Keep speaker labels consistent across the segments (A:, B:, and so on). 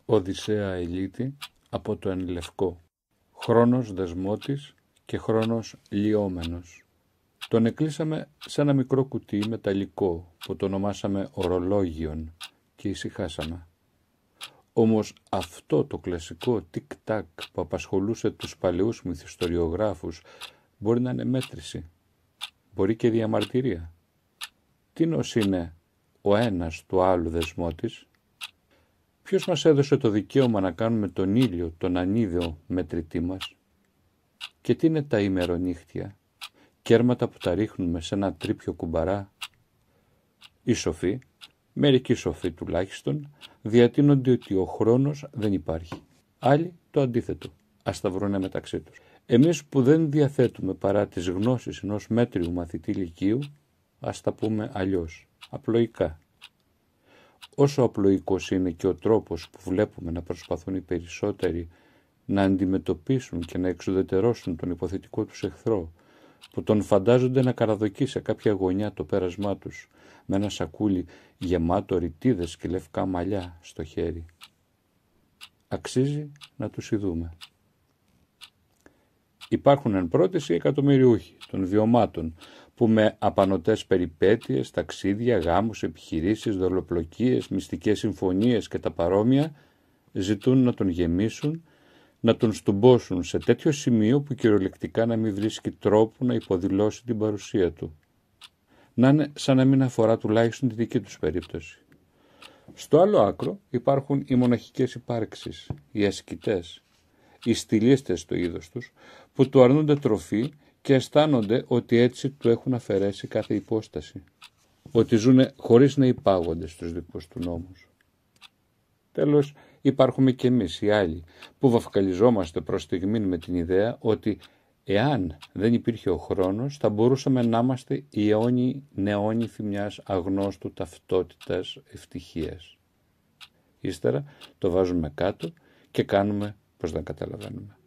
A: Οδυσσέα Ελίτη από το Εν Λευκό. Χρόνος δεσμότης και χρόνος λιόμενος. Τον εκλείσαμε σε ένα μικρό κουτί μεταλλικό που το ονομάσαμε ορολόγιον και ησυχάσαμε. Όμως αυτό το κλασικό τικ-τακ που απασχολούσε τους παλαιούς μυθιστοριογράφους μπορεί να είναι μέτρηση, μπορεί και διαμαρτυρία. Τίνος είναι ο ένας του άλλου δεσμότης? Ποιος μας έδωσε το δικαίωμα να κάνουμε τον ήλιο, τον ανίδεο μετρητή μας? Και τι είναι τα ημερονύχτια, κέρματα που τα ρίχνουμε σε ένα τρίπιο κουμπαρά? Οι σοφοί, μερικοί σοφοί τουλάχιστον, διατείνονται ότι ο χρόνος δεν υπάρχει. Άλλοι το αντίθετο, ας τα βρούνε μεταξύ τους. Εμείς που δεν διαθέτουμε παρά τις γνώσεις ενός μέτριου μαθητή λυκείου, ας τα πούμε αλλιώς, απλοϊκά. Όσο απλοϊκός είναι και ο τρόπος που βλέπουμε να προσπαθούν οι περισσότεροι να αντιμετωπίσουν και να εξουδετερώσουν τον υποθετικό τους εχθρό, που τον φαντάζονται να καραδοκεί σε κάποια γωνιά το πέρασμά τους, με ένα σακούλι γεμάτο ρητίδες και λευκά μαλλιά στο χέρι. Αξίζει να τους ειδούμε. Υπάρχουν εν πρώτης οι εκατομμυριούχοι των βιωμάτων, που με απανωτές περιπέτειες, ταξίδια, γάμους, επιχειρήσεις, δολοπλοκίες, μυστικές συμφωνίες και τα παρόμοια ζητούν να τον γεμίσουν, να τον στουμπώσουν σε τέτοιο σημείο που κυριολεκτικά να μην βρίσκει τρόπο να υποδηλώσει την παρουσία του. Να είναι σαν να μην αφορά τουλάχιστον τη δική τους περίπτωση. Στο άλλο άκρο υπάρχουν οι μοναχικές υπάρξεις, οι ασκητές, οι στιλίστες στο είδος τους, που του αρνούνται τροφή και αισθάνονται ότι έτσι του έχουν αφαιρέσει κάθε υπόσταση, ότι ζουνε χωρίς να υπάγονται στους δικούς του νόμους. Τέλος, υπάρχουμε κι εμείς οι άλλοι, που βαφκαλιζόμαστε προς στιγμήν με την ιδέα ότι εάν δεν υπήρχε ο χρόνος, θα μπορούσαμε να είμαστε οι αιώνιοι νεόνυφοι μιας αγνώστου ταυτότητας ευτυχίας. Ύστερα το βάζουμε κάτω και κάνουμε πως δεν καταλαβαίνουμε.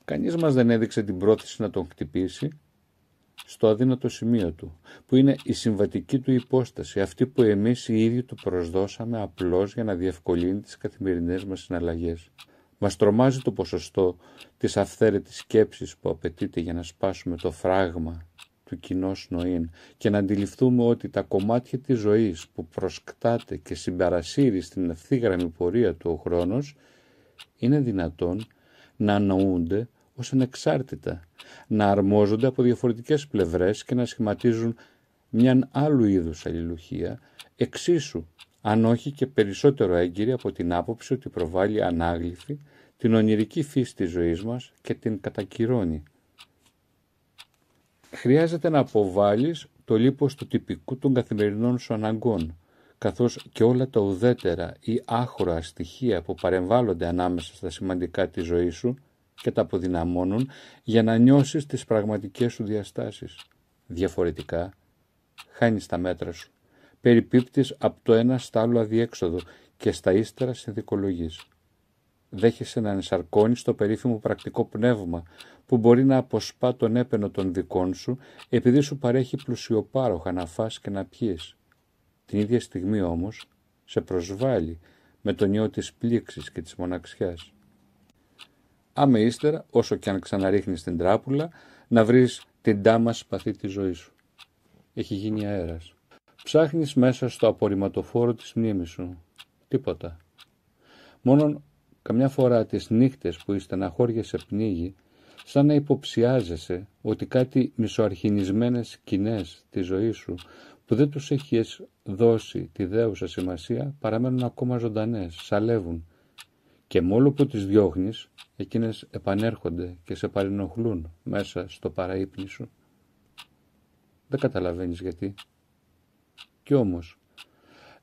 A: Κανείς μας δεν έδειξε την πρόθεση να τον χτυπήσει στο αδύνατο σημείο του, που είναι η συμβατική του υπόσταση, αυτή που εμείς οι ίδιοι του προσδώσαμε απλώς για να διευκολύνει τις καθημερινές μας συναλλαγές. Μας τρομάζει το ποσοστό της αυθαίρετης σκέψης που απαιτείται για να σπάσουμε το φράγμα του κοινός νοήν και να αντιληφθούμε ότι τα κομμάτια της ζωής που προσκτάται και συμπαρασύρει στην ευθύγραμμη πορεία του ο χρόνος είναι δυνατόν να ανοούνται ως ανεξάρτητα, να αρμόζονται από διαφορετικές πλευρές και να σχηματίζουν μιαν άλλου είδους αλληλουχία, εξίσου, αν όχι και περισσότερο έγκυρη από την άποψη ότι προβάλλει ανάγλυφη την ονειρική φύση της ζωής μας και την κατακυρώνει. Χρειάζεται να αποβάλεις το λίπος του τυπικού των καθημερινών σου αναγκών, καθώς και όλα τα ουδέτερα ή άχρωα στοιχεία που παρεμβάλλονται ανάμεσα στα σημαντικά της ζωής σου και τα αποδυναμώνουν για να νιώσεις τις πραγματικές σου διαστάσεις. Διαφορετικά, χάνεις τα μέτρα σου, περιπίπτεις από το ένα στ' άλλο αδιέξοδο και στα ύστερα συνθηκολογείς. Δέχεσαι να ενσαρκώνεις το περίφημο πρακτικό πνεύμα που μπορεί να αποσπά τον έπαινο των δικών σου επειδή σου παρέχει πλουσιοπάροχα να φας και να πιείς. Την ίδια στιγμή όμως σε προσβάλλει με τον ιό της πλήξης και της μοναξιάς. Άμε ύστερα, όσο κι αν ξαναρίχνεις την τράπουλα, να βρεις την τάμα σπαθή της ζωής σου. Έχει γίνει αέρας. Ψάχνεις μέσα στο απορριμματοφόρο της μνήμης σου. Τίποτα. Μόνον καμιά φορά τις νύχτες που η στεναχώρια σε πνίγει, σαν να υποψιάζεσαι ότι κάτι μισοαρχινισμένες σκηνές της ζωής σου που δεν τους έχεις δώσει τη δέουσα σημασία παραμένουν ακόμα ζωντανές, σαλεύουν και μόλο που τις διώχνεις, εκείνες επανέρχονται και σε παρενοχλούν μέσα στο παραΐπνι σου. Δεν καταλαβαίνεις γιατί. Κι όμως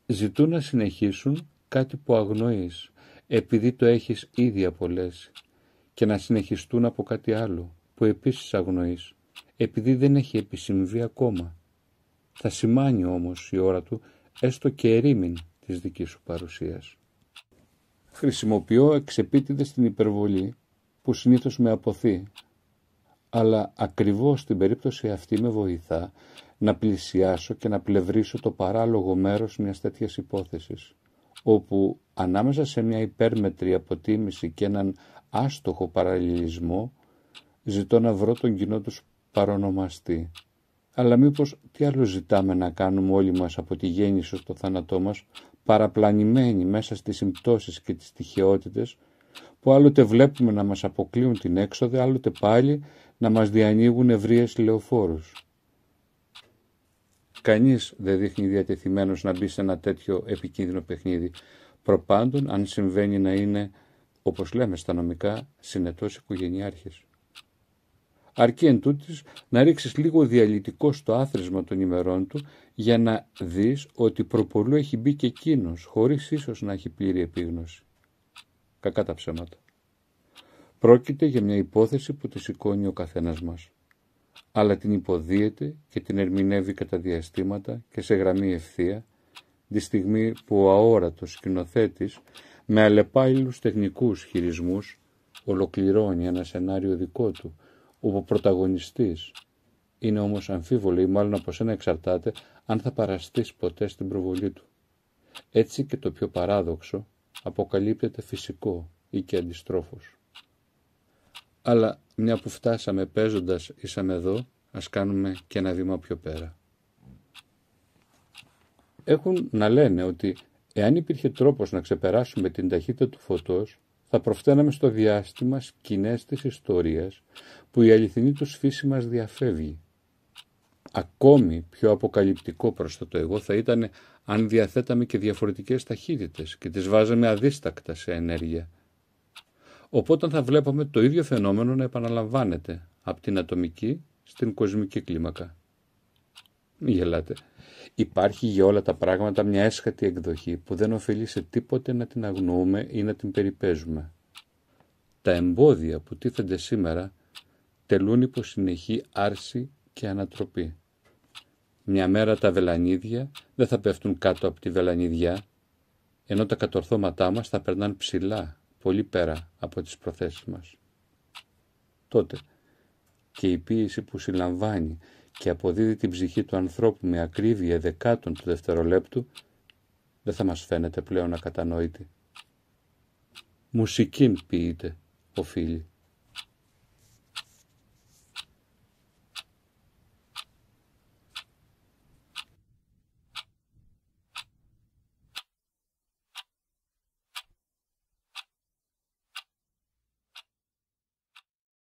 A: ζητούν να συνεχίσουν κάτι που αγνοείς, επειδή το έχεις ήδη απολέσει, και να συνεχιστούν από κάτι άλλο που επίσης αγνοείς, επειδή δεν έχει επισυμβεί ακόμα. Θα σημάνει όμως η ώρα του έστω και ερήμην της δικής σου παρουσίας. Χρησιμοποιώ εξεπίτηδες την υπερβολή που συνήθως με αποθεί, αλλά ακριβώς στην περίπτωση αυτή με βοηθά να πλησιάσω και να πλευρίσω το παράλογο μέρος μιας τέτοιας υπόθεσης, όπου ανάμεσα σε μια υπέρμετρη αποτίμηση και έναν άστοχο παραλληλισμό ζητώ να βρω τον κοινό τους παρονομαστή. Αλλά μήπως τι άλλο ζητάμε να κάνουμε όλοι μας από τη γέννηση στο θάνατό μας, παραπλανημένοι μέσα στις συμπτώσεις και τις τυχαιότητες, που άλλοτε βλέπουμε να μας αποκλείουν την έξοδο, άλλοτε πάλι να μας διανοίγουν ευρείες λεωφόρους. Κανείς δεν δείχνει διατεθειμένος να μπει σε ένα τέτοιο επικίνδυνο παιχνίδι, προπάντων αν συμβαίνει να είναι, όπως λέμε στα νομικά, συνετός οικογενειάρχης. Αρκεί εν τούτης να ρίξεις λίγο διαλυτικό στο άθροισμα των ημερών του για να δεις ότι προπολού έχει μπει και εκείνος, χωρίς ίσως να έχει πλήρη επίγνωση. Κακά τα ψέματα. Πρόκειται για μια υπόθεση που τη σηκώνει ο καθένας μας, αλλά την υποδίεται και την ερμηνεύει κατά διαστήματα και σε γραμμή ευθεία, τη στιγμή που ο αόρατος σκηνοθέτης με αλλεπάλληλους τεχνικούς χειρισμούς ολοκληρώνει ένα σενάριο δικό του, όπου ο πρωταγωνιστής είναι όμως αμφίβολο ή μάλλον από σένα εξαρτάται αν θα παραστείς ποτέ στην προβολή του. Έτσι και το πιο παράδοξο αποκαλύπτεται φυσικό ή και αντιστρόφως. Αλλά μια που φτάσαμε παίζοντας ήσαμε εδώ, ας κάνουμε και ένα βήμα πιο πέρα. Έχουν να λένε ότι εάν υπήρχε τρόπος να ξεπεράσουμε την ταχύτητα του φωτός, θα προφταίναμε στο διάστημα σκηνές της ιστορίας που η αληθινή τους φύση μας διαφεύγει. Ακόμη πιο αποκαλυπτικό προς το εγώ θα ήταν αν διαθέταμε και διαφορετικές ταχύτητες και τις βάζαμε αδίστακτα σε ενέργεια. Οπότε θα βλέπαμε το ίδιο φαινόμενο να επαναλαμβάνεται από την ατομική στην κοσμική κλίμακα. Μη γελάτε. Υπάρχει για όλα τα πράγματα μια έσχατη εκδοχή που δεν οφείλει σε τίποτε να την αγνοούμε ή να την περιπέζουμε. Τα εμπόδια που τίθενται σήμερα τελούν υπό συνεχή άρση και ανατροπή. Μια μέρα τα βελανίδια δεν θα πέφτουν κάτω από τη βελανιδιά, ενώ τα κατορθώματά μας θα περνάνε ψηλά, πολύ πέρα από τις προθέσεις μας. Τότε και η ποίηση που συλλαμβάνει και αποδίδει την ψυχή του ανθρώπου με ακρίβεια δεκάτων του δευτερολέπτου δεν θα μας φαίνεται πλέον ακατανόητη. Μουσικήν ποιείται, οφείλει.